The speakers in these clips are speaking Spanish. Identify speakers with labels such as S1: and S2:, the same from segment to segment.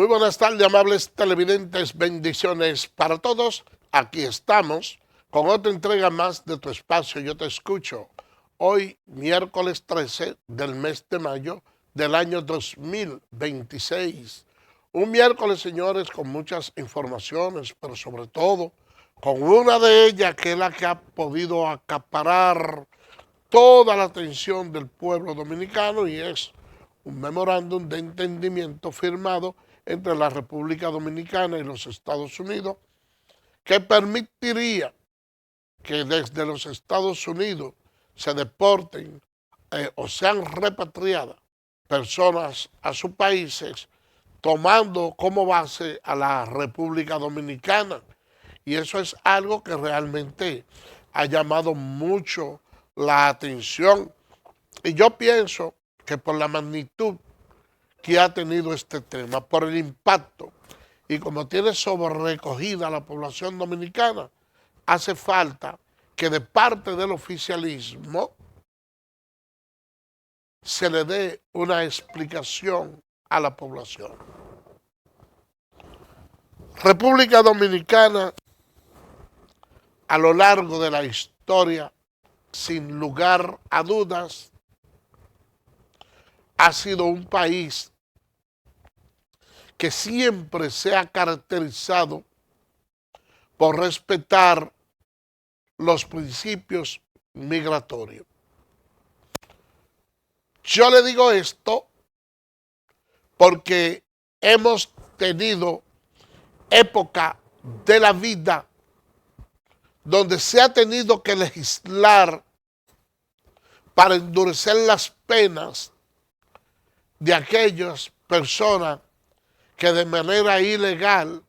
S1: Muy buenas tardes, amables televidentes, bendiciones para todos. Aquí estamos con otra entrega más de tu espacio Yo Te Escucho. Hoy, miércoles 13 del mes de mayo del año 2026. Un miércoles, señores, con muchas informaciones, pero sobre todo con una de ellas que es la que ha podido acaparar toda la atención del pueblo dominicano y es un memorándum de entendimiento firmado entre la República Dominicana y los Estados Unidos que permitiría que desde los Estados Unidos se deporten o sean repatriadas personas a sus países tomando como base a la República Dominicana. Y eso es algo que realmente ha llamado mucho la atención. Y yo pienso que por la magnitud que ha tenido este tema, por el impacto, y como tiene sobrerecogida la población dominicana, hace falta que de parte del oficialismo se le dé una explicación a la población. República Dominicana, a lo largo de la historia, sin lugar a dudas, ha sido un país que siempre se ha caracterizado por respetar los principios migratorios. Yo le digo esto porque hemos tenido época de la vida donde se ha tenido que legislar para endurecer las penas de aquellas personas que de manera ilegal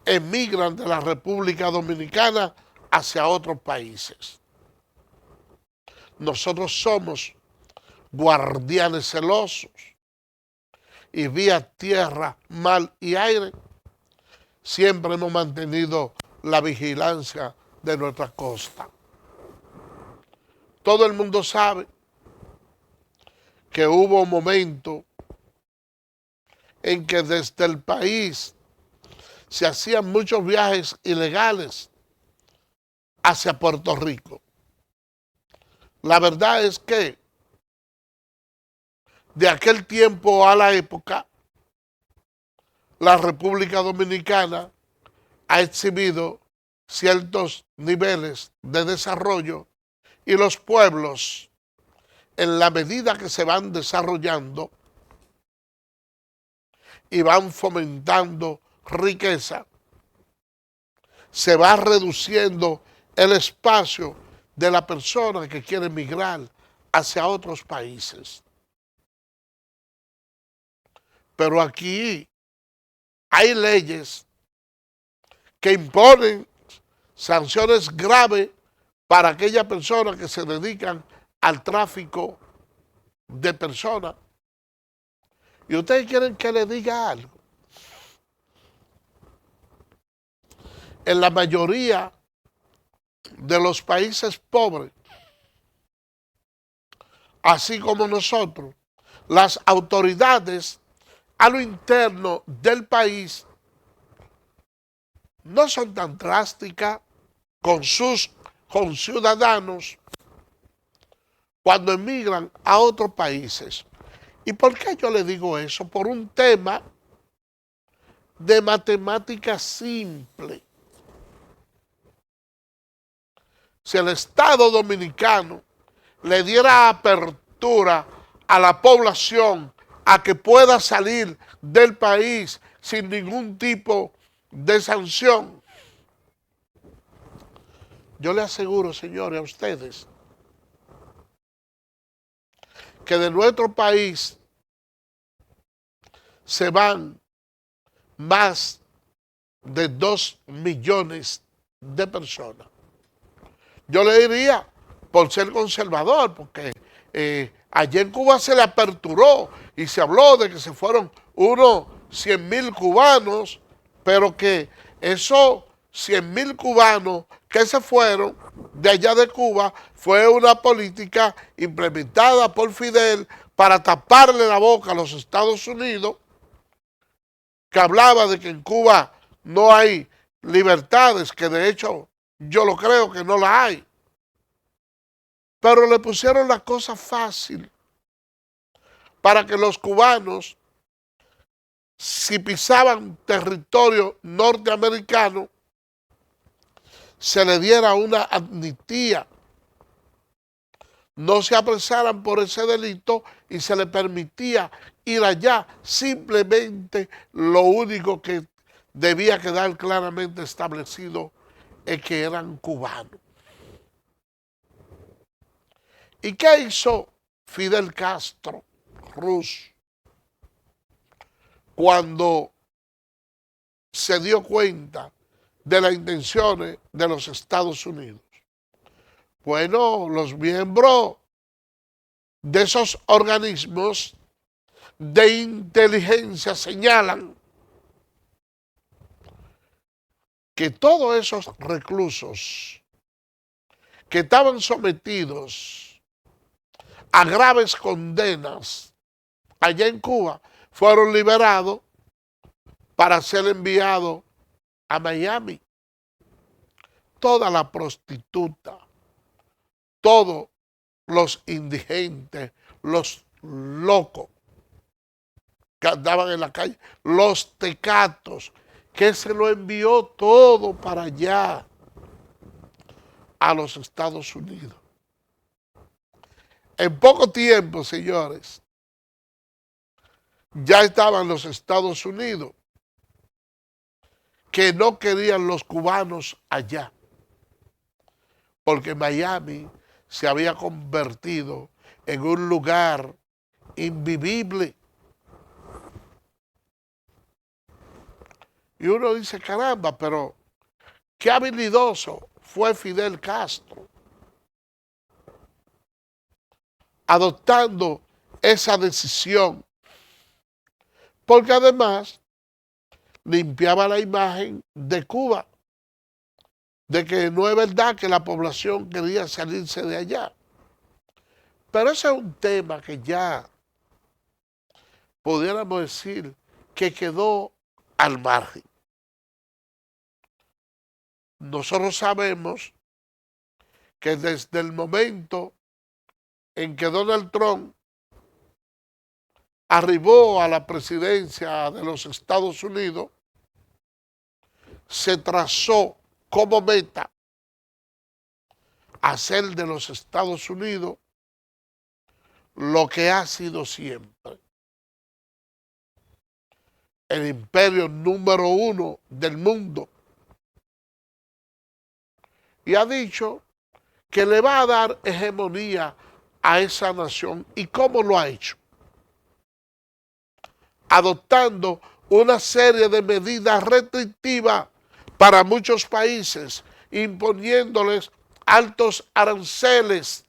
S1: emigran de la República Dominicana hacia otros países. Nosotros somos guardianes celosos y vía tierra, mar y aire siempre hemos mantenido la vigilancia de nuestra costa. Todo el mundo sabe que hubo un momento en que desde el país se hacían muchos viajes ilegales hacia Puerto Rico. La verdad es que de aquel tiempo a la época, la República Dominicana ha exhibido ciertos niveles de desarrollo y los pueblos, en la medida que se van desarrollando y van fomentando riqueza, se va reduciendo el espacio de la persona que quiere emigrar hacia otros países. Pero aquí hay leyes que imponen sanciones graves para aquellas personas que se dedican al tráfico de personas. ¿Y ustedes quieren que les diga algo? En la mayoría de los países pobres, así como nosotros, las autoridades a lo interno del país no son tan drásticas con sus conciudadanos cuando emigran a otros países. ¿Y por qué yo le digo eso? Por un tema de matemática simple. Si el Estado Dominicano le diera apertura a la población a que pueda salir del país sin ningún tipo de sanción, yo le aseguro, señores, a ustedes, que de nuestro país se van más de 2 millones de personas. Yo le diría, por ser conservador, porque ayer en Cuba se le aperturó y se habló de que se fueron unos 100,000 cubanos, pero que esos 100,000 cubanos que se fueron de allá de Cuba fue una política implementada por Fidel para taparle la boca a los Estados Unidos que hablaba de que en Cuba no hay libertades, que de hecho yo lo creo que no la hay. Pero le pusieron la cosa fácil para que los cubanos, si pisaban territorio norteamericano, se le diera una amnistía, no se apresaran por ese delito y se le permitía ir allá. Simplemente lo único que debía quedar claramente establecido es que eran cubanos. ¿Y qué hizo Fidel Castro, Ruz, cuando se dio cuenta de las intenciones de los Estados Unidos? Bueno, los miembros de esos organismos de inteligencia señalan que todos esos reclusos que estaban sometidos a graves condenas allá en Cuba fueron liberados para ser enviados a Miami. Toda la prostituta, todos los indigentes, los locos que andaban en la calle, los tecatos, que se lo envió todo para allá, a los Estados Unidos. En poco tiempo, señores, ya estaban los Estados Unidos, que no querían los cubanos allá, porque Miami se había convertido en un lugar invivible. Y uno dice, caramba, pero qué habilidoso fue Fidel Castro adoptando esa decisión, porque además limpiaba la imagen de Cuba, de que no es verdad que la población quería salirse de allá. Pero ese es un tema que ya pudiéramos decir que quedó al margen. Nosotros sabemos que desde el momento en que Donald Trump arribó a la presidencia de los Estados Unidos, se trazó como meta hacer de los Estados Unidos lo que ha sido siempre: el imperio número 1 del mundo. Y ha dicho que le va a dar hegemonía a esa nación. ¿Y cómo lo ha hecho? Adoptando una serie de medidas restrictivas para muchos países, imponiéndoles altos aranceles.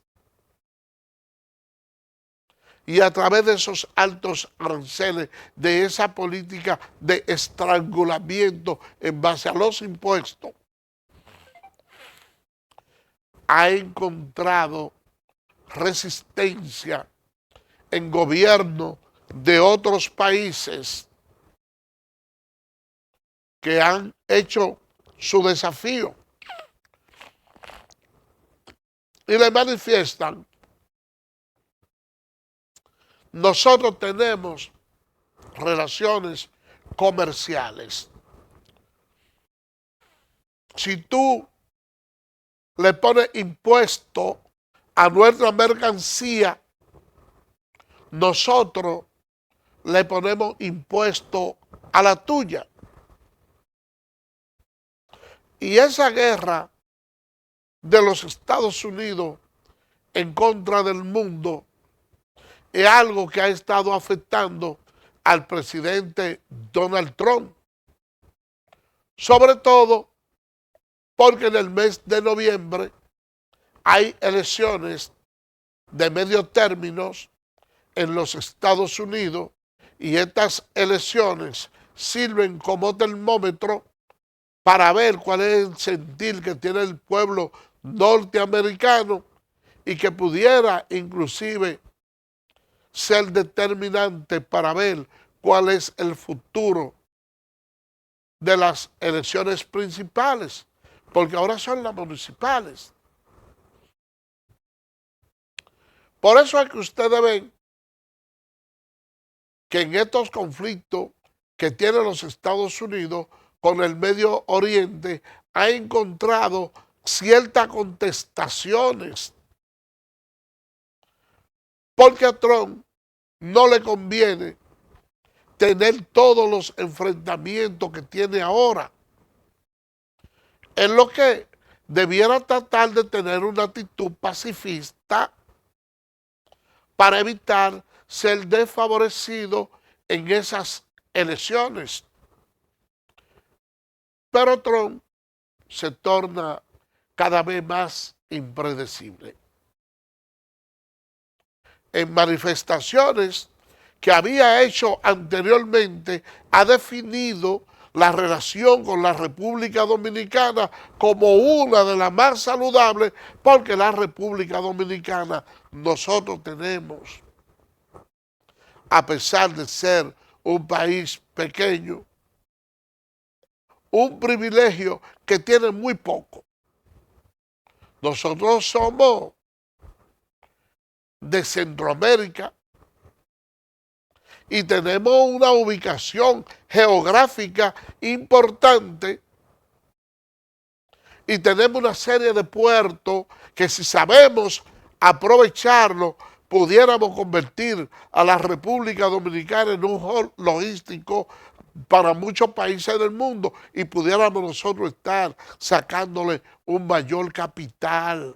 S1: Y a través de esos altos aranceles, de esa política de estrangulamiento en base a los impuestos, ha encontrado resistencia en gobierno de otros países que han hecho su desafío y le manifiestan: nosotros tenemos relaciones comerciales. Si tú le pones impuesto a nuestra mercancía, nosotros le ponemos impuesto a la tuya. Y esa guerra de los Estados Unidos en contra del mundo es algo que ha estado afectando al presidente Donald Trump. Sobre todo porque en el mes de noviembre hay elecciones de medio término en los Estados Unidos, y estas elecciones sirven como termómetro para ver cuál es el sentir que tiene el pueblo norteamericano, y que pudiera inclusive ser determinante para ver cuál es el futuro de las elecciones principales, porque ahora son las municipales. Por eso es que ustedes ven que en estos conflictos que tienen los Estados Unidos con el Medio Oriente ha encontrado ciertas contestaciones, porque a Trump no le conviene tener todos los enfrentamientos que tiene ahora. Es lo que debiera tratar de tener una actitud pacifista para evitar ser desfavorecido en esas elecciones. Pero Trump se torna cada vez más impredecible. En manifestaciones que había hecho anteriormente, ha definido la relación con la República Dominicana como una de las más saludables, porque la República Dominicana nosotros tenemos, a pesar de ser un país pequeño, un privilegio que tiene muy poco. Nosotros somos de Centroamérica y tenemos una ubicación geográfica importante y tenemos una serie de puertos que, si sabemos aprovecharlo, pudiéramos convertir a la República Dominicana en un hub logístico para muchos países del mundo y pudiéramos nosotros estar sacándole un mayor capital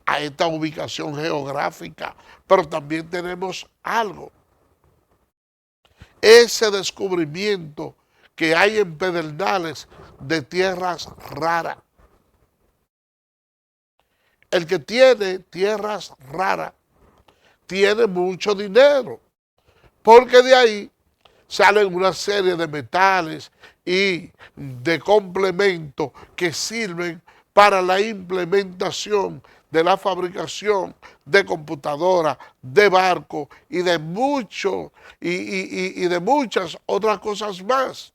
S1: a esta ubicación geográfica. Pero también tenemos algo: ese descubrimiento que hay en Pedernales de tierras raras. El que tiene tierras raras tiene mucho dinero, porque de ahí salen una serie de metales y de complementos que sirven para la implementación de la fabricación de computadoras, de barcos y de de muchas otras cosas más,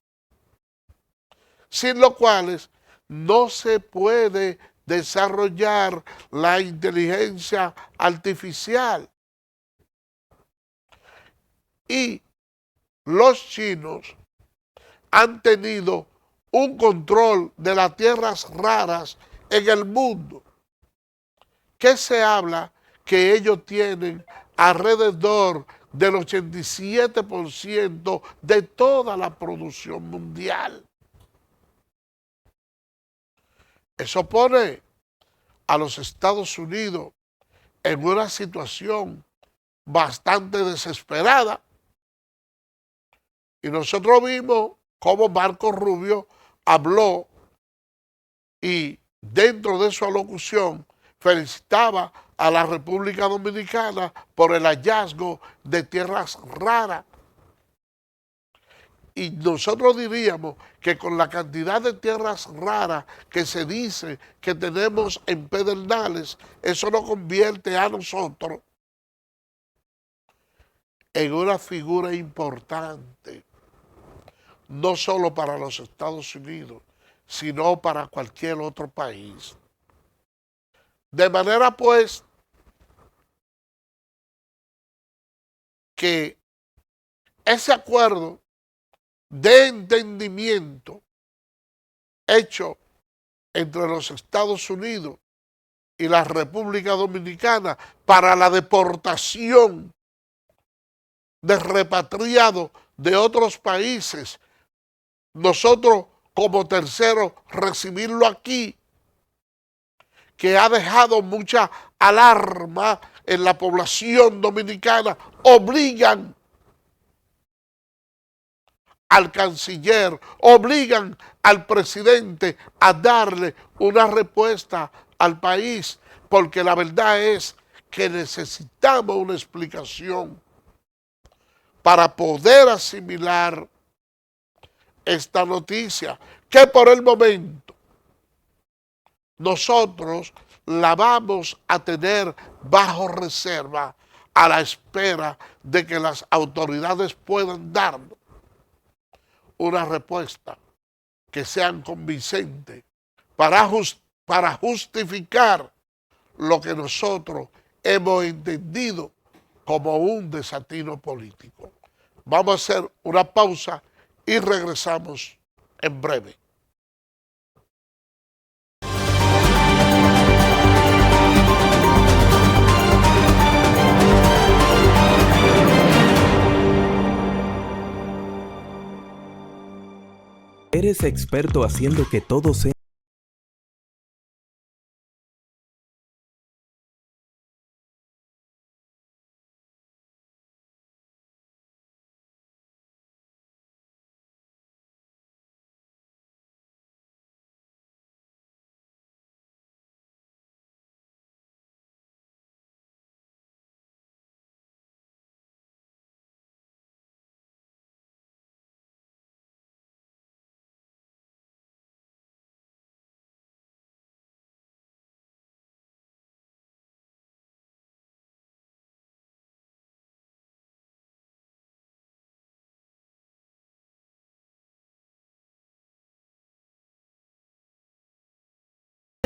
S1: sin lo cuales no se puede desarrollar la inteligencia artificial. Y los chinos han tenido un control de las tierras raras en el mundo, que se habla que ellos tienen alrededor del 87% de toda la producción mundial. Eso pone a los Estados Unidos en una situación bastante desesperada. Y nosotros vimos cómo Marco Rubio habló y dentro de su alocución felicitaba a la República Dominicana por el hallazgo de tierras raras. Y nosotros diríamos que con la cantidad de tierras raras que se dice que tenemos en Pedernales, eso nos convierte a nosotros en una figura importante, no solo para los Estados Unidos, sino para cualquier otro país. De manera pues que ese acuerdo de entendimiento hecho entre los Estados Unidos y la República Dominicana para la deportación de repatriados de otros países, nosotros como terceros recibirlo aquí, que ha dejado mucha alarma en la población dominicana, obligan al canciller, obligan al presidente a darle una respuesta al país, porque la verdad es que necesitamos una explicación para poder asimilar esta noticia, que por el momento nosotros la vamos a tener bajo reserva a la espera de que las autoridades puedan darnos una respuesta que sean convincentes para justificar lo que nosotros hemos entendido como un desatino político. Vamos a hacer una pausa y regresamos en breve.
S2: ¿Eres experto haciendo que todo sea?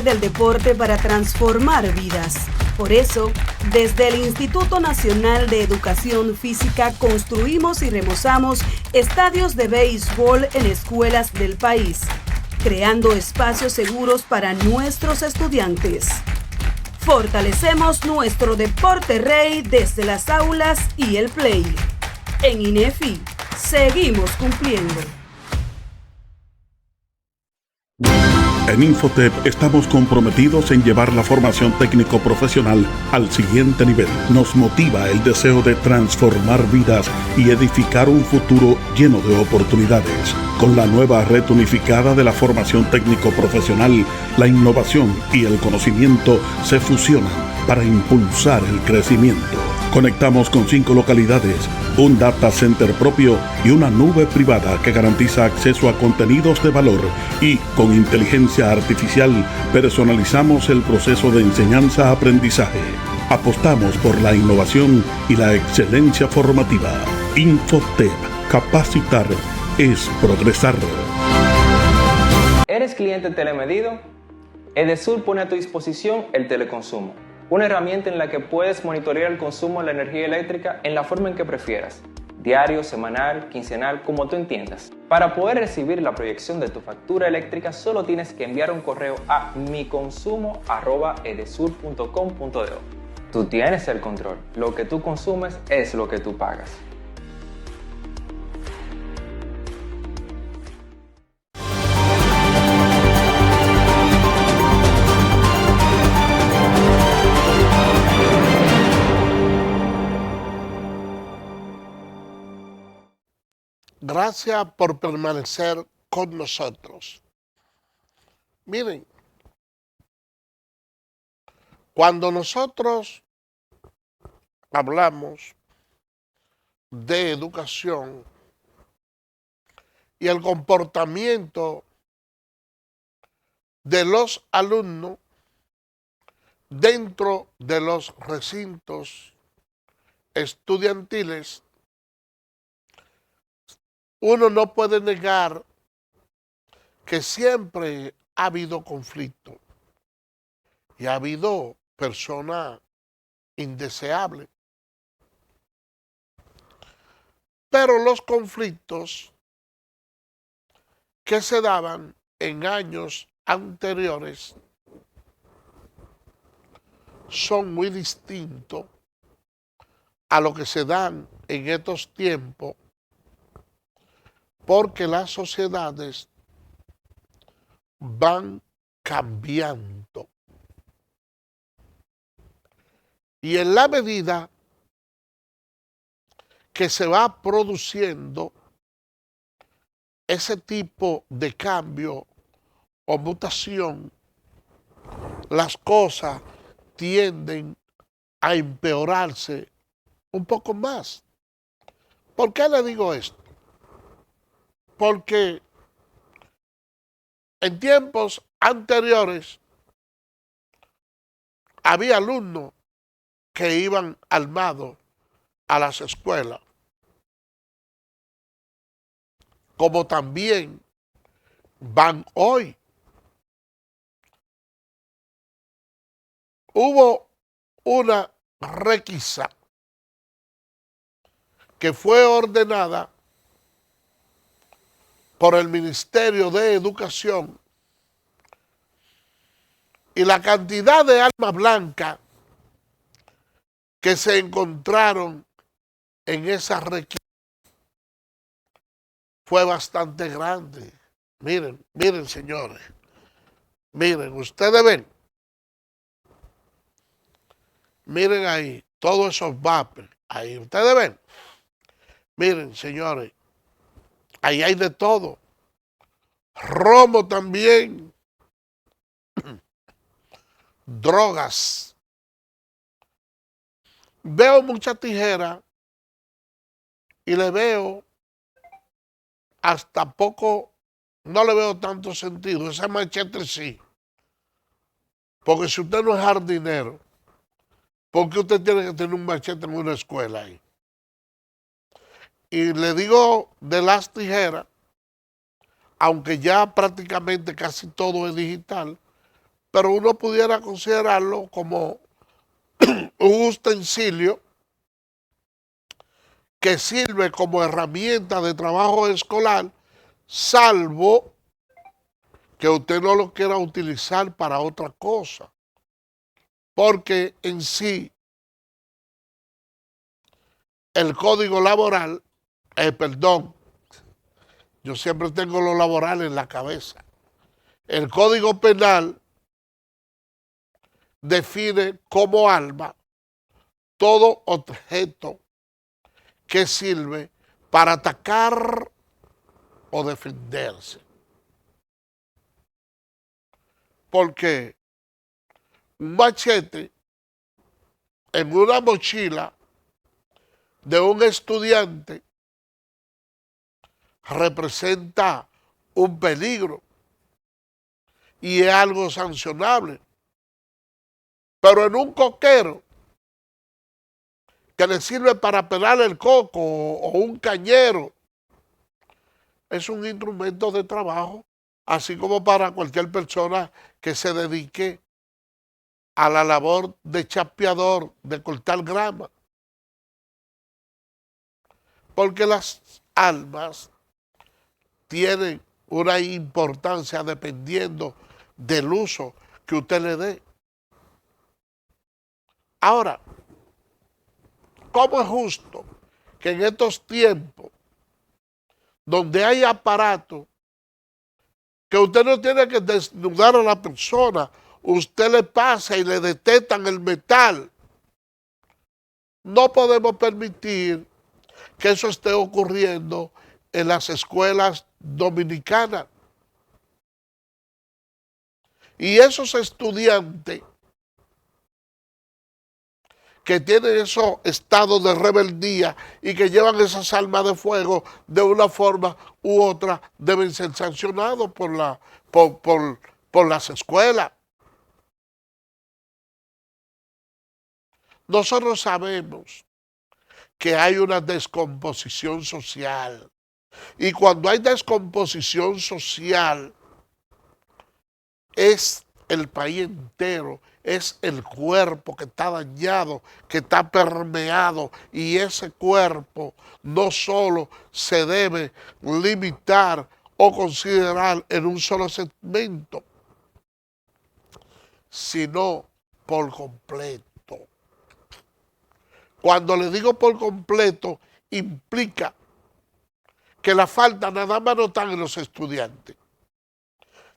S3: Del deporte para transformar vidas. Por eso, desde el Instituto Nacional de Educación Física construimos y remozamos estadios de béisbol en escuelas del país, creando espacios seguros para nuestros estudiantes. Fortalecemos nuestro deporte rey desde las aulas y el play. En INEFI, seguimos cumpliendo.
S4: En Infotep estamos comprometidos en llevar la formación técnico-profesional al siguiente nivel. Nos motiva el deseo de transformar vidas y edificar un futuro lleno de oportunidades. Con la nueva red unificada de la formación técnico-profesional, la innovación y el conocimiento se fusionan para impulsar el crecimiento. Conectamos con 5 localidades, un data center propio y una nube privada que garantiza acceso a contenidos de valor, y con inteligencia artificial personalizamos el proceso de enseñanza-aprendizaje. Apostamos por la innovación y la excelencia formativa. Infotep. Capacitar es progresar.
S5: ¿Eres cliente telemedido? Edesur pone a tu disposición el teleconsumo, una herramienta en la que puedes monitorear el consumo de la energía eléctrica en la forma en que prefieras, diario, semanal, quincenal, como tú entiendas. Para poder recibir la proyección de tu factura eléctrica, solo tienes que enviar un correo a miconsumo@edesur.com.do. Tú tienes el control. Lo que tú consumes es lo que tú pagas.
S1: Gracias por permanecer con nosotros. Miren, cuando nosotros hablamos de educación y el comportamiento de los alumnos dentro de los recintos estudiantiles, uno no puede negar que siempre ha habido conflicto y ha habido personas indeseables. Pero los conflictos que se daban en años anteriores son muy distintos a lo que se dan en estos tiempos, porque las sociedades van cambiando. Y en la medida que se va produciendo ese tipo de cambio o mutación, las cosas tienden a empeorarse un poco más. ¿Por qué le digo esto? Porque en tiempos anteriores había alumnos que iban armados a las escuelas. como también van hoy. Hubo una requisa que fue ordenada por el Ministerio de Educación y la cantidad de armas blancas que se encontraron en esa requisa fue bastante grande. Miren, miren, señores. Miren, ustedes ven. Miren ahí, todos esos vapers. Ahí, ustedes ven. Miren, señores. Ahí hay de todo. Romo también. Drogas. Veo muchas tijeras y le veo hasta poco, no le veo tanto sentido. Ese machete sí. Porque si usted no es jardinero, ¿por qué usted tiene que tener un machete en una escuela ahí? Y le digo de las tijeras, aunque ya prácticamente casi todo es digital, pero uno pudiera considerarlo como un utensilio que sirve como herramienta de trabajo escolar, salvo que usted no lo quiera utilizar para otra cosa. Porque en sí, el código laboral, perdón, yo siempre tengo lo laboral en la cabeza. El código penal define como arma todo objeto que sirve para atacar o defenderse. Porque un machete en una mochila de un estudiante representa un peligro y es algo sancionable. Pero en un coquero que le sirve para pelar el coco o un cañero, es un instrumento de trabajo, así como para cualquier persona que se dedique a la labor de chapeador, de cortar grama. Porque las armas tienen una importancia dependiendo del uso que usted le dé. Ahora, ¿cómo es justo que en estos tiempos, donde hay aparatos, que usted no tiene que desnudar a la persona, usted le pasa y le detectan el metal? No podemos permitir que eso esté ocurriendo en las escuelas dominicanas. Y esos estudiantes que tienen esos estados de rebeldía y que llevan esas armas de fuego de una forma u otra deben ser sancionados por las escuelas. Nosotros sabemos que hay una descomposición social. Y cuando hay descomposición social, es el país entero, es el cuerpo que está dañado, que está permeado, y ese cuerpo no solo se debe limitar o considerar en un solo segmento, sino por completo. Cuando le digo por completo, implica que la falta nada más no están en los estudiantes.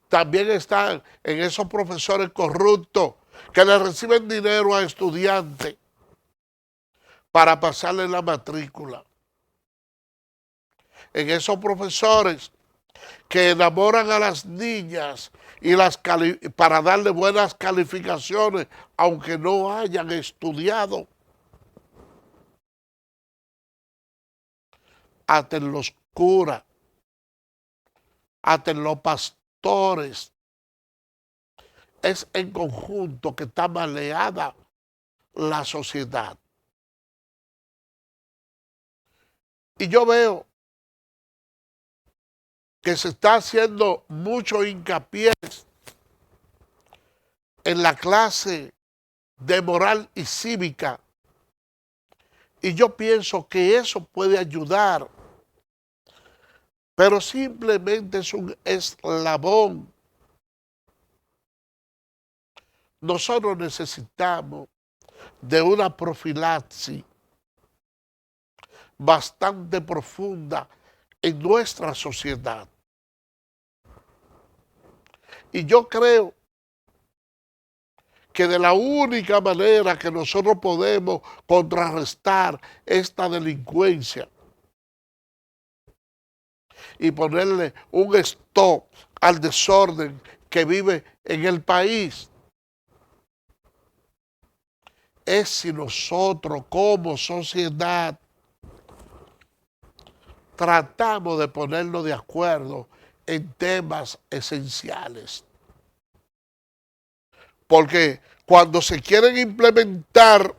S1: También están en esos profesores corruptos que le reciben dinero a estudiantes para pasarle la matrícula. En esos profesores que enamoran a las niñas y para darle buenas calificaciones, aunque no hayan estudiado. Hasta en los curas, hasta en los pastores. Es en conjunto que está maleada la sociedad. Y yo veo que se está haciendo mucho hincapié en la clase de moral y cívica. Y yo pienso que eso puede ayudar, pero simplemente es un eslabón. Nosotros necesitamos de una profilaxis bastante profunda en nuestra sociedad. Y yo creo que de la única manera que nosotros podemos contrarrestar esta delincuencia y ponerle un stop al desorden que vive en el país es si nosotros como sociedad tratamos de ponernos de acuerdo en temas esenciales. Porque cuando se quieren implementar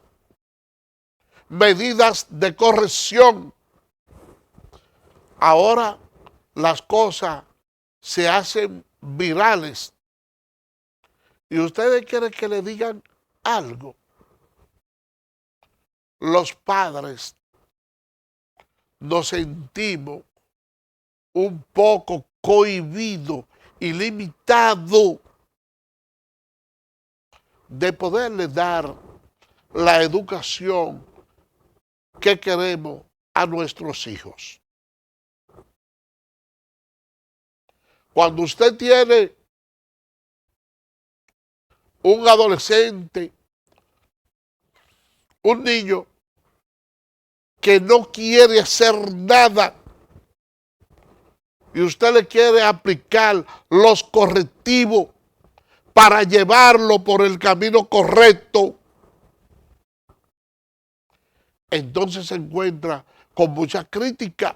S1: medidas de corrección, ahora las cosas se hacen virales. Y ustedes quieren que le digan algo. Los padres nos sentimos un poco cohibidos y limitados de poderle dar la educación que queremos a nuestros hijos. Cuando usted tiene un adolescente, un niño que no quiere hacer nada y usted le quiere aplicar los correctivos para llevarlo por el camino correcto, entonces se encuentra con mucha crítica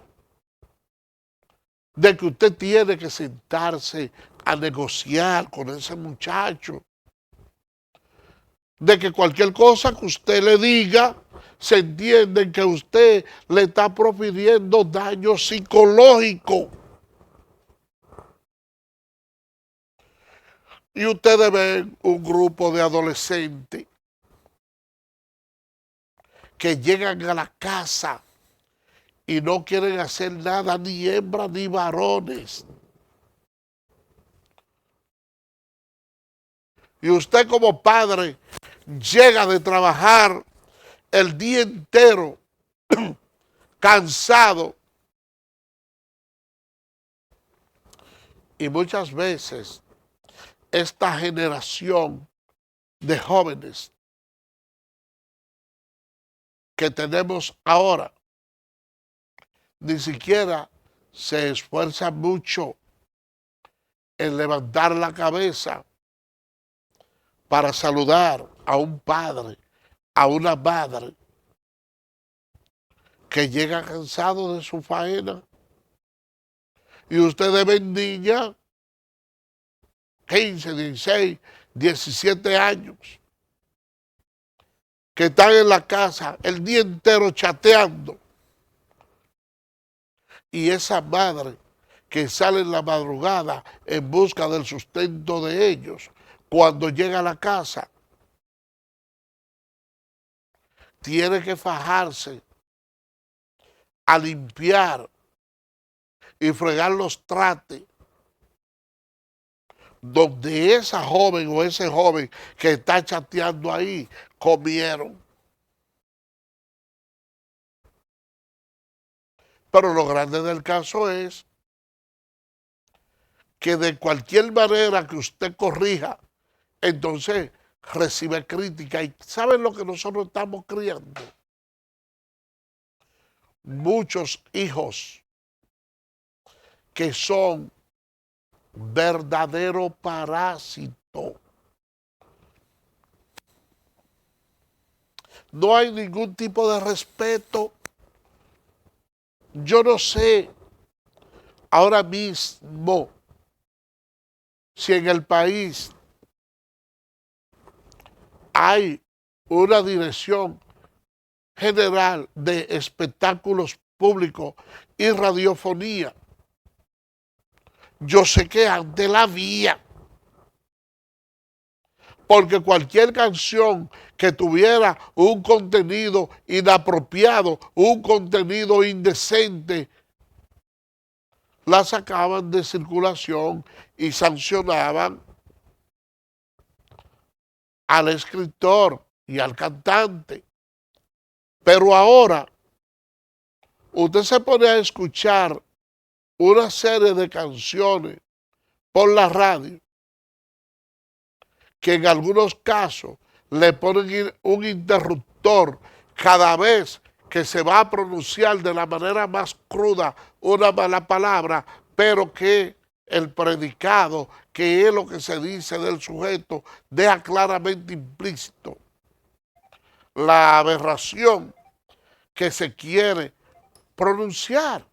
S1: de que usted tiene que sentarse a negociar con ese muchacho, de que cualquier cosa que usted le diga, se entiende que usted le está profiriendo daño psicológico. Y ustedes ven un grupo de adolescentes que llegan a la casa y no quieren hacer nada, ni hembras ni varones. Y usted como padre llega de trabajar el día entero cansado. Y muchas veces esta generación de jóvenes que tenemos ahora ni siquiera se esfuerza mucho en levantar la cabeza para saludar a un padre, a una madre que llega cansado de su faena. Y ustedes ven niñas, 15, 16, 17 años, que están en la casa el día entero chateando. Y esa madre que sale en la madrugada en busca del sustento de ellos, cuando llega a la casa, tiene que fajarse a limpiar y fregar los trastes donde esa joven o ese joven que está chateando ahí comieron. Pero lo grande del caso es que de cualquier manera que usted corrija, entonces recibe crítica. ¿Y saben lo que nosotros estamos criando? Muchos hijos que son verdaderos parásitos. No hay ningún tipo de respeto. Yo no sé ahora mismo si en el país hay una dirección general de espectáculos públicos y radiofonía Yo sé que antes la había. Porque cualquier canción que tuviera un contenido inapropiado, un contenido indecente, la sacaban de circulación y sancionaban al escritor y al cantante. Pero ahora, usted se pone a escuchar una serie de canciones por la radio, que en algunos casos le ponen un interruptor cada vez que se va a pronunciar de la manera más cruda una mala palabra, pero que el predicado, que es lo que se dice del sujeto, deja claramente implícito la aberración que se quiere pronunciar.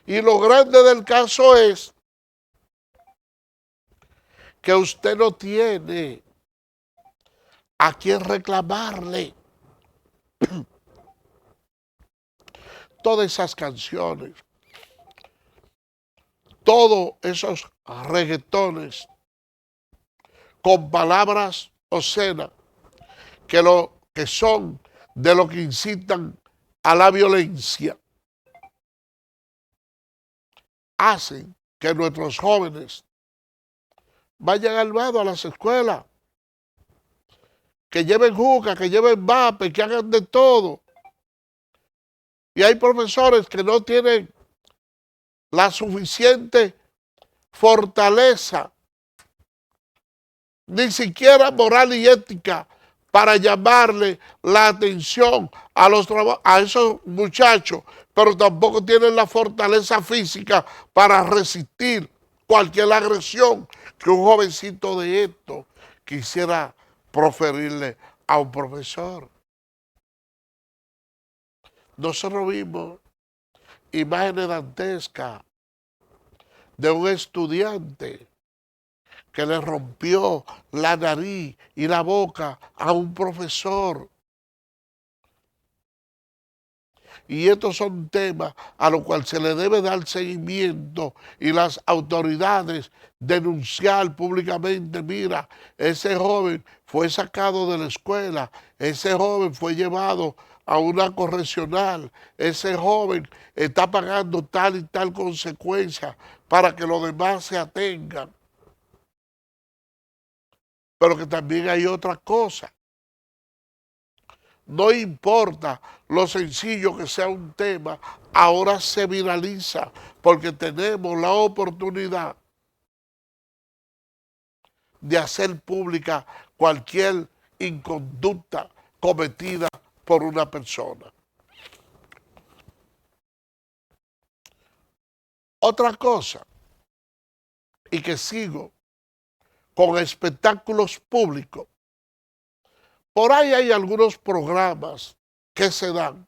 S1: Y lo grande del caso es que usted no tiene a quien reclamarle. Todas esas canciones, todos esos reggaetones con palabras obscenas que son de lo que incitan a la violencia, hacen que nuestros jóvenes vayan armados a las escuelas, que lleven juca, que lleven vape, que hagan de todo. Y hay profesores que no tienen la suficiente fortaleza, ni siquiera moral y ética, para llamarle la atención a esos muchachos, pero tampoco tienen la fortaleza física para resistir cualquier agresión que un jovencito de esto quisiera proferirle a un profesor. Nosotros vimos imágenes dantescas de un estudiante que le rompió la nariz y la boca a un profesor. Y estos son temas a los cuales se le debe dar seguimiento y las autoridades denunciar públicamente: mira, ese joven fue sacado de la escuela, ese joven fue llevado a una correccional, ese joven está pagando tal y tal consecuencia para que los demás se atengan. Pero que también hay otra cosa. No importa lo sencillo que sea un tema, ahora se viraliza porque tenemos la oportunidad de hacer pública cualquier inconducta cometida por una persona. Otra cosa, y que sigo con espectáculos públicos. Por ahí hay algunos programas que se dan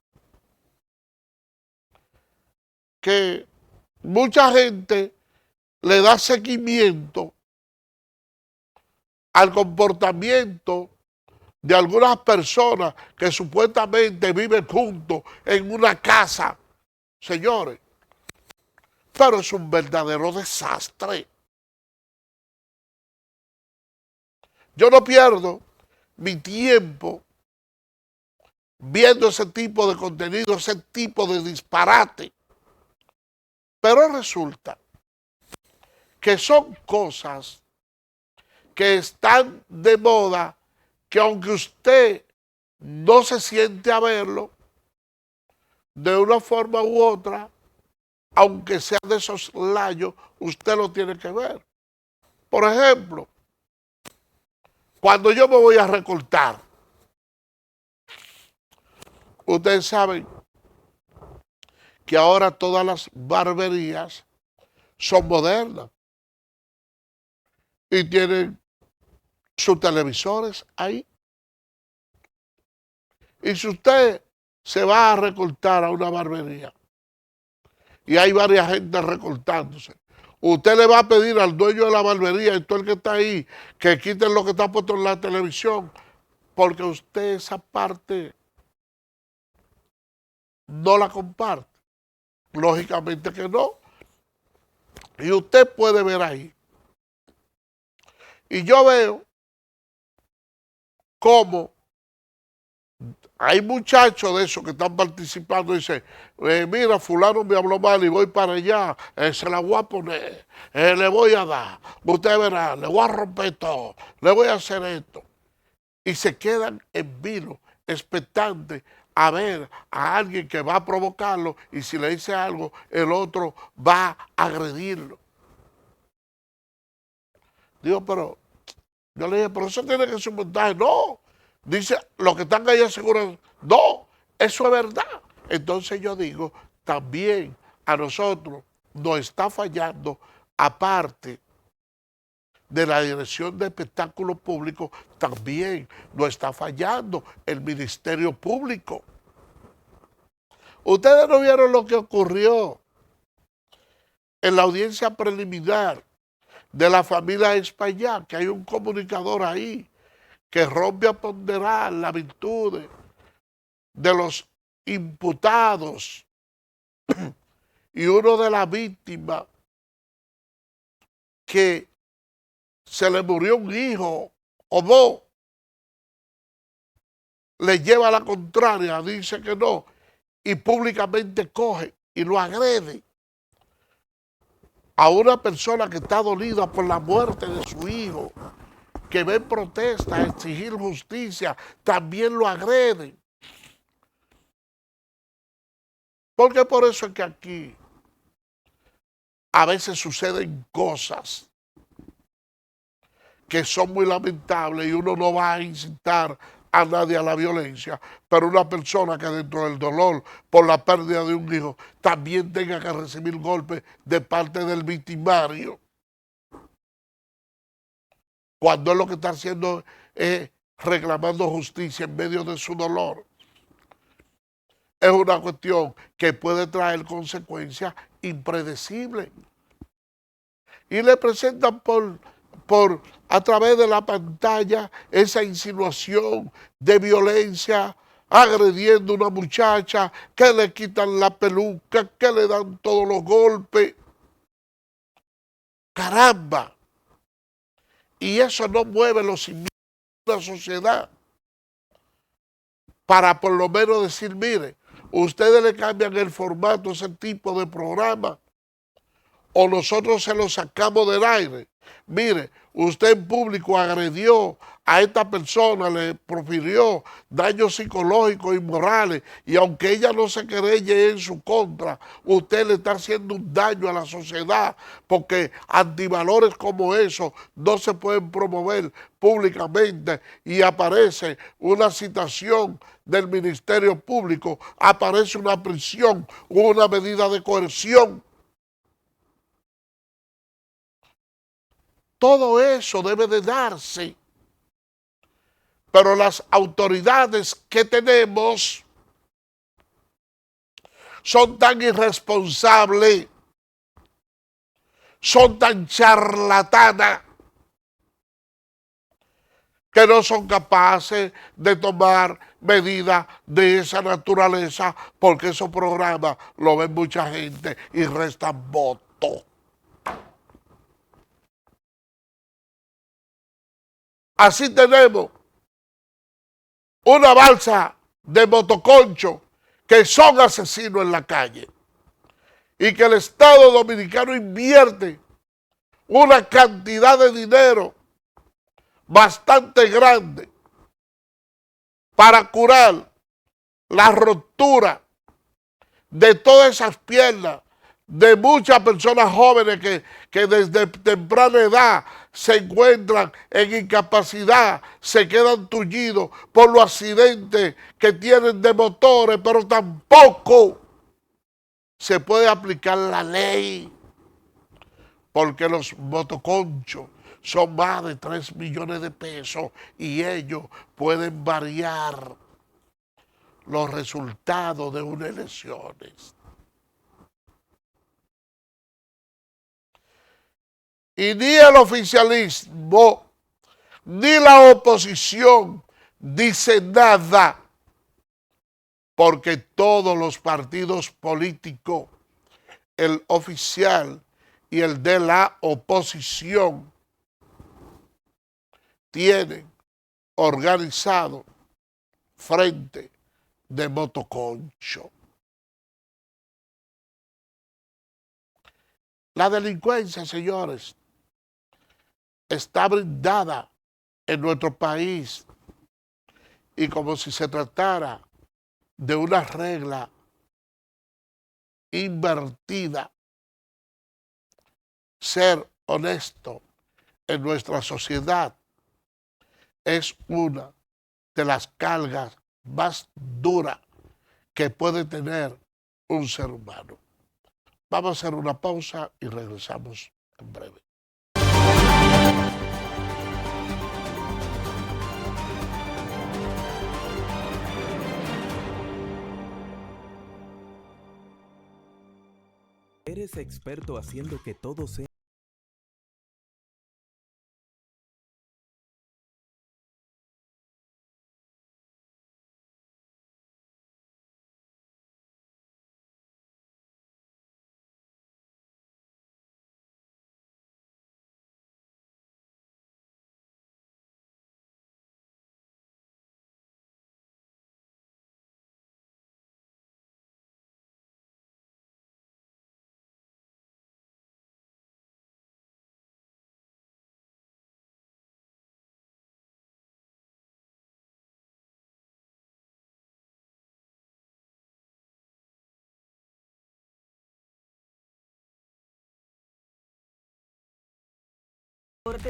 S1: que mucha gente le da seguimiento al comportamiento de algunas personas que supuestamente viven juntos en una casa. Señores, pero es un verdadero desastre. Yo no pierdo mi tiempo viendo ese tipo de contenido, ese tipo de disparate. Pero resulta que son cosas que están de moda, que aunque usted no se siente a verlo, de una forma u otra, aunque sea de esos layos, usted lo tiene que ver. Por ejemplo, cuando yo me voy a recortar, ustedes saben que ahora todas las barberías son modernas y tienen sus televisores ahí. Y si usted se va a recortar a una barbería y hay varias gente recortándose, usted le va a pedir al dueño de la barbería y todo el que está ahí que quiten lo que está puesto en la televisión, porque usted esa parte no la comparte. Lógicamente que no. Y usted puede ver ahí. Y yo veo cómo hay muchachos de esos que están participando y dicen, mira, fulano me habló mal y voy para allá, se la voy a poner, le voy a dar, usted verá, le voy a romper todo, le voy a hacer esto. Y se quedan en vilo, expectantes a ver a alguien que va a provocarlo y si le dice algo, el otro va a agredirlo. Digo, pero yo le dije, pero eso tiene que ser un montaje. No, dice, los que están ahí aseguran, no, eso es verdad. Entonces yo digo, también a nosotros nos está fallando, aparte de la Dirección de Espectáculos Públicos, también nos está fallando el Ministerio Público. Ustedes no vieron lo que ocurrió en la audiencia preliminar de la familia Espaillat, que hay un comunicador ahí que rompe a ponderar las virtudes de los imputados y uno de las víctimas que se le murió un hijo o dos, le lleva a la contraria, dice que no, y públicamente coge y lo agrede a una persona que está dolida por la muerte de su hijo, que ve en protesta a exigir justicia, también lo agreden. Porque por eso es que aquí a veces suceden cosas que son muy lamentables y uno no va a incitar a nadie a la violencia, pero una persona que dentro del dolor por la pérdida de un hijo también tenga que recibir golpes de parte del victimario, cuando él lo que está haciendo es reclamando justicia en medio de su dolor. Es una cuestión que puede traer consecuencias impredecibles. Y le presentan a través de la pantalla esa insinuación de violencia, agrediendo a una muchacha, que le quitan la peluca, que le dan todos los golpes. ¡Caramba! Y eso no mueve los cimientos de la sociedad para por lo menos decir, mire, ustedes le cambian el formato a ese tipo de programa o nosotros se lo sacamos del aire. Mire, usted en público agredió a esta persona, le profirió daños psicológicos y morales, y aunque ella no se querelle en su contra, usted le está haciendo un daño a la sociedad, porque antivalores como esos no se pueden promover públicamente, y aparece una citación del Ministerio Público, aparece una prisión, una medida de coerción. Todo eso debe de darse, pero las autoridades que tenemos son tan irresponsables, son tan charlatanas, que no son capaces de tomar medidas de esa naturaleza, porque esos programas lo ven mucha gente y restan votos. Así tenemos una balsa de motoconcho que son asesinos en la calle y que el Estado Dominicano invierte una cantidad de dinero bastante grande para curar la ruptura de todas esas piernas de muchas personas jóvenes que desde temprana edad se encuentran en incapacidad, se quedan tullidos por los accidentes que tienen de motores, pero tampoco se puede aplicar la ley, porque los motoconchos son más de 3 millones de pesos y ellos pueden variar los resultados de unas elecciones. Y ni el oficialismo ni la oposición dice nada, porque todos los partidos políticos el oficial y el de la oposición tienen organizado frente de motoconcho. La delincuencia, señores, está brindada en nuestro país y como si se tratara de una regla invertida. Ser honesto en nuestra sociedad es una de las cargas más duras que puede tener un ser humano. Vamos a hacer una pausa y regresamos en breve.
S2: ¿Eres experto haciendo que todo sea?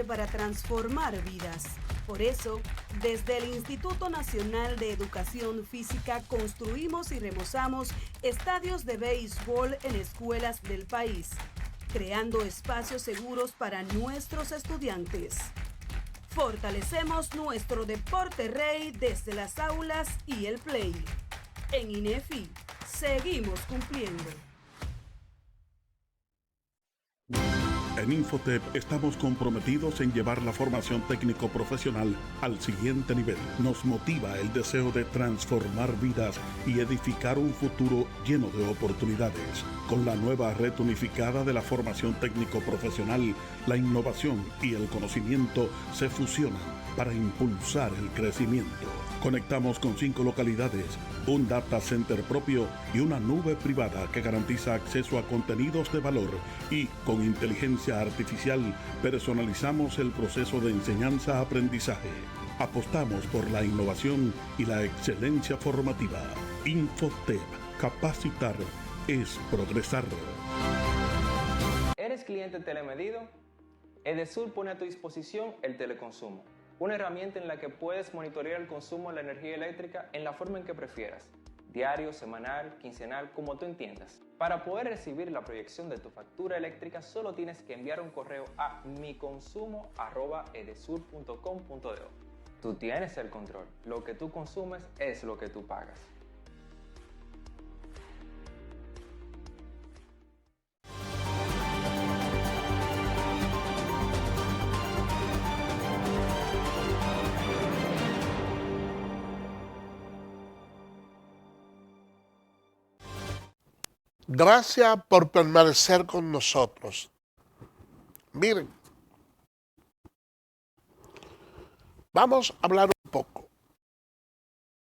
S3: Para transformar vidas. Por eso, desde el Instituto Nacional de Educación Física construimos y remozamos estadios de béisbol en escuelas del país, creando espacios seguros para nuestros estudiantes. Fortalecemos nuestro deporte rey desde las aulas y el play. En INEFI, seguimos cumpliendo.
S4: En Infotep estamos comprometidos en llevar la formación técnico-profesional al siguiente nivel. Nos motiva el deseo de transformar vidas y edificar un futuro lleno de oportunidades. Con la nueva red unificada de la formación técnico-profesional, la innovación y el conocimiento se fusionan para impulsar el crecimiento. Conectamos con 5 localidades, un data center propio y una nube privada que garantiza acceso a contenidos de valor y con inteligencia artificial personalizamos el proceso de enseñanza-aprendizaje. Apostamos por la innovación y la excelencia formativa. Infotep, capacitar es progresar.
S5: ¿Eres cliente telemedido? Edesur pone a tu disposición el teleconsumo, una herramienta en la que puedes monitorear el consumo de la energía eléctrica en la forma en que prefieras, diario, semanal, quincenal, como tú entiendas. Para poder recibir la proyección de tu factura eléctrica, solo tienes que enviar un correo a miconsumo@edesur.com.do. Tú tienes el control. Lo que tú consumes es lo que tú pagas.
S1: Gracias por permanecer con nosotros. Miren, vamos a hablar un poco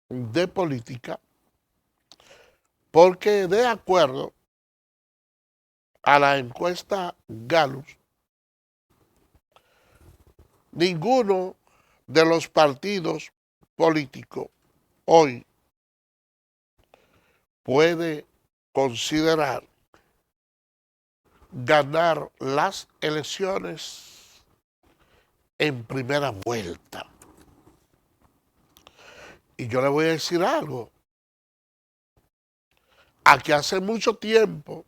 S1: de política, porque de acuerdo a la encuesta Gallup, ninguno de los partidos políticos hoy puede considerar ganar las elecciones en primera vuelta. Y yo le voy a decir algo. Aquí hace mucho tiempo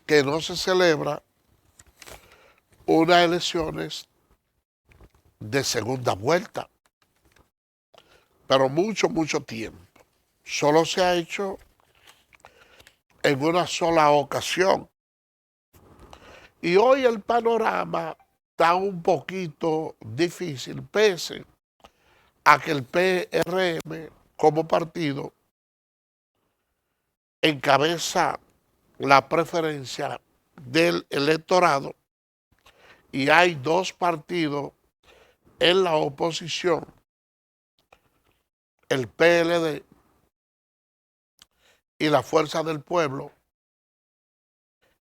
S1: que no se celebra unas elecciones de segunda vuelta, pero mucho tiempo. Solo se ha hecho en una sola ocasión. Y hoy el panorama está un poquito difícil, pese a que el PRM como partido encabeza la preferencia del electorado y hay dos partidos en la oposición, el PLD y la Fuerza del Pueblo,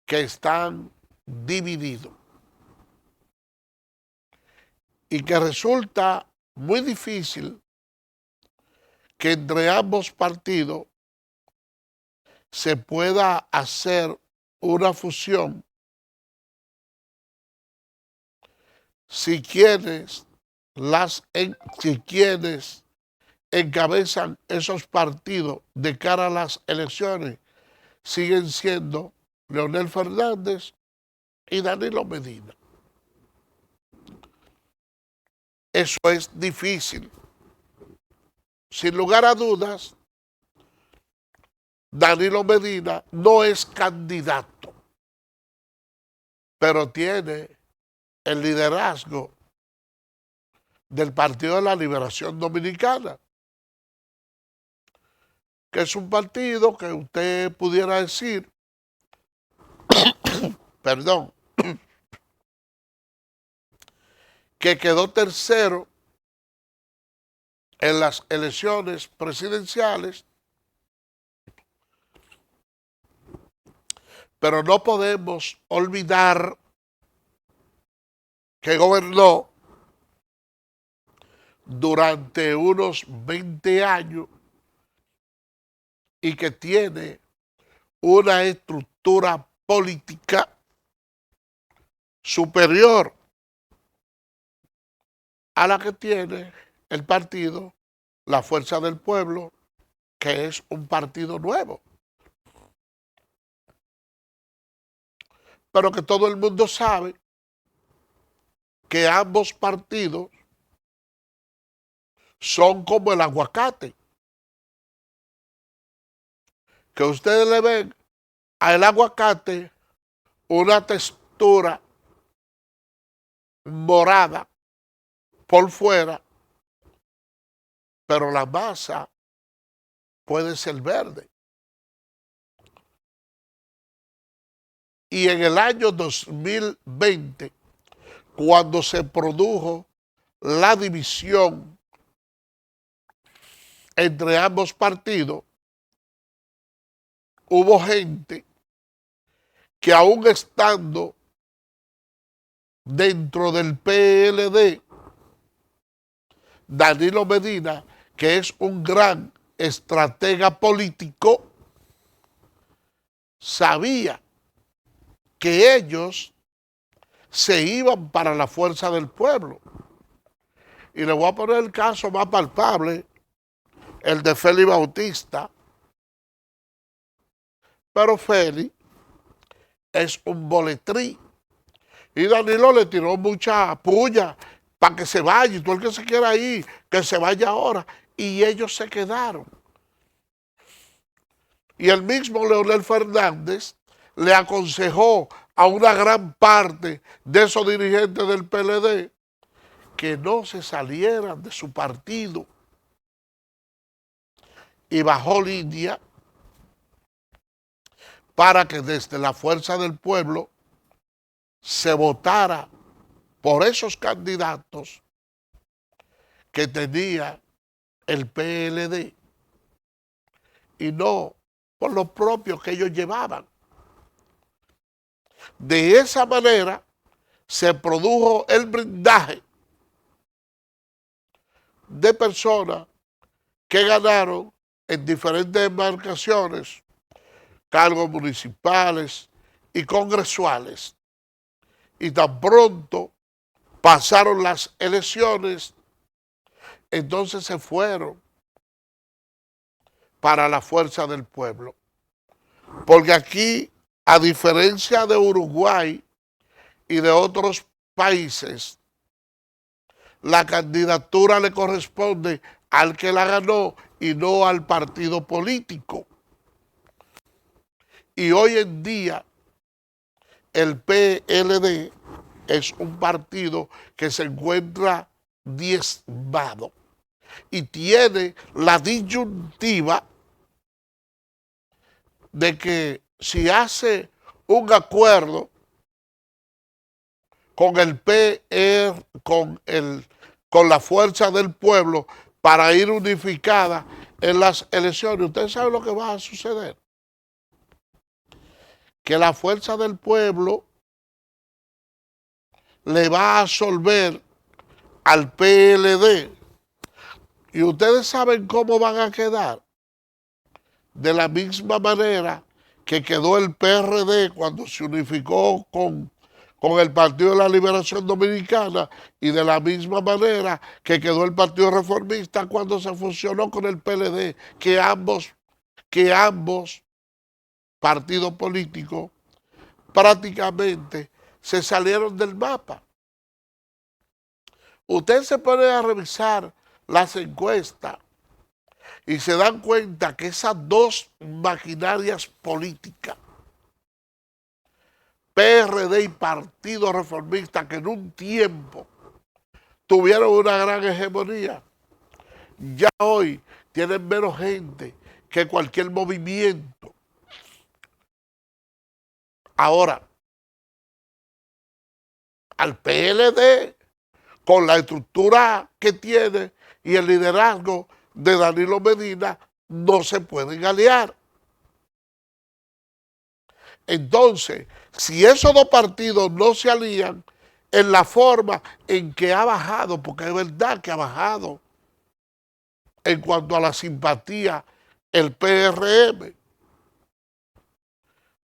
S1: que están divididos y que resulta muy difícil que entre ambos partidos se pueda hacer una fusión si quienes encabezan esos partidos de cara a las elecciones siguen siendo Leonel Fernández y Danilo Medina. Eso es difícil. Sin lugar a dudas, Danilo Medina no es candidato, pero tiene el liderazgo del Partido de la Liberación Dominicana, que es un partido que usted pudiera decir, perdón, que quedó tercero en las elecciones presidenciales, pero no podemos olvidar que gobernó durante unos 20 años y que tiene una estructura política superior a la que tiene el partido La Fuerza del Pueblo, que es un partido nuevo. Pero que todo el mundo sabe que ambos partidos son como el aguacate, que ustedes le ven al aguacate una textura morada por fuera, pero la masa puede ser verde. Y en el año 2020, cuando se produjo la división entre ambos partidos, hubo gente que aún estando dentro del PLD, Danilo Medina, que es un gran estratega político, sabía que ellos se iban para la Fuerza del Pueblo. Y le voy a poner el caso más palpable, el de Félix Bautista. Pero Félix es un boletrí. Y Danilo le tiró mucha puya para que se vaya. Y todo el que se quiera ir, que se vaya ahora. Y ellos se quedaron. Y el mismo Leonel Fernández le aconsejó a una gran parte de esos dirigentes del PLD que no se salieran de su partido. Y bajó línea para que desde la Fuerza del Pueblo se votara por esos candidatos que tenía el PLD y no por los propios que ellos llevaban. De esa manera se produjo el blindaje de personas que ganaron en diferentes demarcaciones, cargos municipales y congresuales. Y tan pronto pasaron las elecciones, entonces se fueron para la Fuerza del Pueblo. Porque aquí, a diferencia de Uruguay y de otros países, la candidatura le corresponde al que la ganó y no al partido político. Y hoy en día el PLD es un partido que se encuentra diezmado y tiene la disyuntiva de que si hace un acuerdo con el PR, con la fuerza del pueblo para ir unificada en las elecciones, ¿usted sabe lo que va a suceder? Que la fuerza del pueblo le va a absolver al PLD. Y ustedes saben cómo van a quedar. De la misma manera que quedó el PRD cuando se unificó con el Partido de la Liberación Dominicana, y de la misma manera que quedó el Partido Reformista cuando se fusionó con el PLD, que ambos partidos políticos prácticamente se salieron del mapa. Usted se pone a revisar las encuestas y se dan cuenta que esas dos maquinarias políticas, PRD y Partido Reformista, que en un tiempo tuvieron una gran hegemonía, ya hoy tienen menos gente que cualquier movimiento. Ahora, al PLD, con la estructura que tiene y el liderazgo de Danilo Medina, no se pueden aliar. Entonces, si esos dos partidos no se alían, en la forma en que ha bajado, porque es verdad que ha bajado en cuanto a la simpatía el PRM,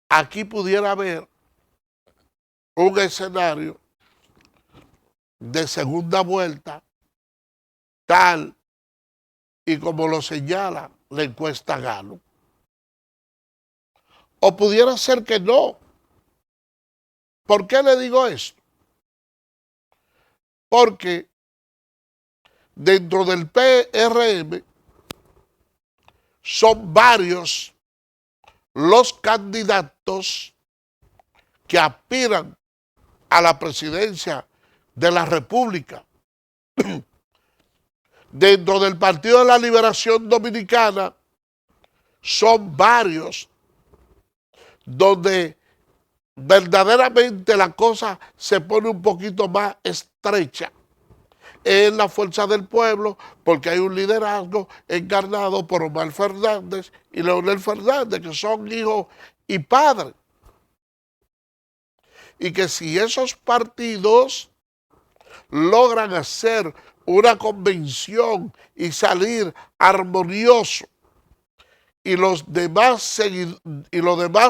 S1: aquí pudiera haber un escenario de segunda vuelta, tal y como lo señala la encuesta Gallup. O pudiera ser que no. ¿Por qué le digo esto? Porque dentro del PRM son varios los candidatos que aspiran a la presidencia de la República. Dentro del Partido de la Liberación Dominicana son varios donde verdaderamente la cosa se pone un poquito más estrecha. Es la fuerza del pueblo, porque hay un liderazgo encarnado por Omar Fernández y Leonel Fernández, que son hijos y padres. Y que si esos partidos logran hacer una convención y salir armonioso, y los demás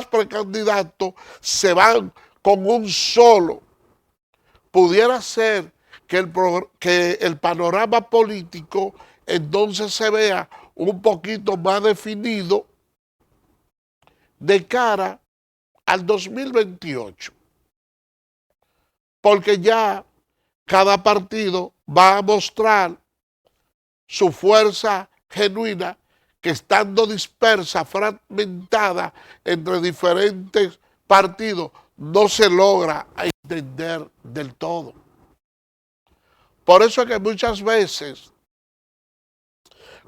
S1: precandidatos se van con un solo, pudiera ser que el panorama político entonces se vea un poquito más definido de cara al 2028. Porque ya cada partido va a mostrar su fuerza genuina, que estando dispersa, fragmentada entre diferentes partidos, no se logra entender del todo. Por eso es que muchas veces,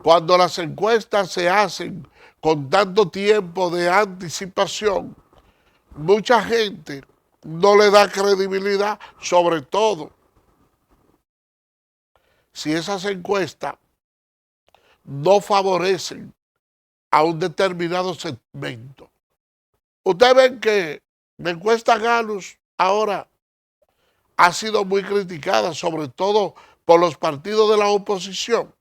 S1: cuando las encuestas se hacen con tanto tiempo de anticipación, mucha gente no le da credibilidad, sobre todo si esas encuestas no favorecen a un determinado segmento. Ustedes ven que la encuesta Gallup ahora ha sido muy criticada, sobre todo por los partidos de la oposición.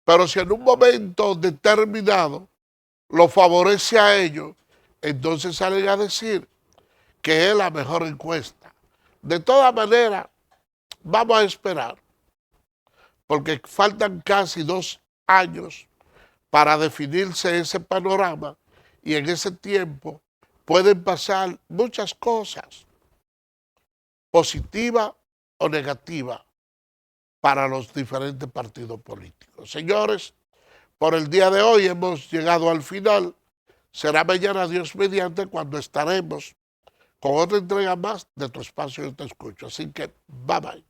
S1: Pero si en un momento determinado lo favorece a ellos, entonces salen a decir que es la mejor encuesta. De todas maneras, vamos a esperar, porque faltan casi 2 años para definirse ese panorama, y en ese tiempo pueden pasar muchas cosas, positivas o negativas, para los diferentes partidos políticos. Señores, por el día de hoy hemos llegado al final. Será mañana, Dios mediante, cuando estaremos con otra entrega más de Tu Espacio Yo Te Escucho. Así que, bye bye.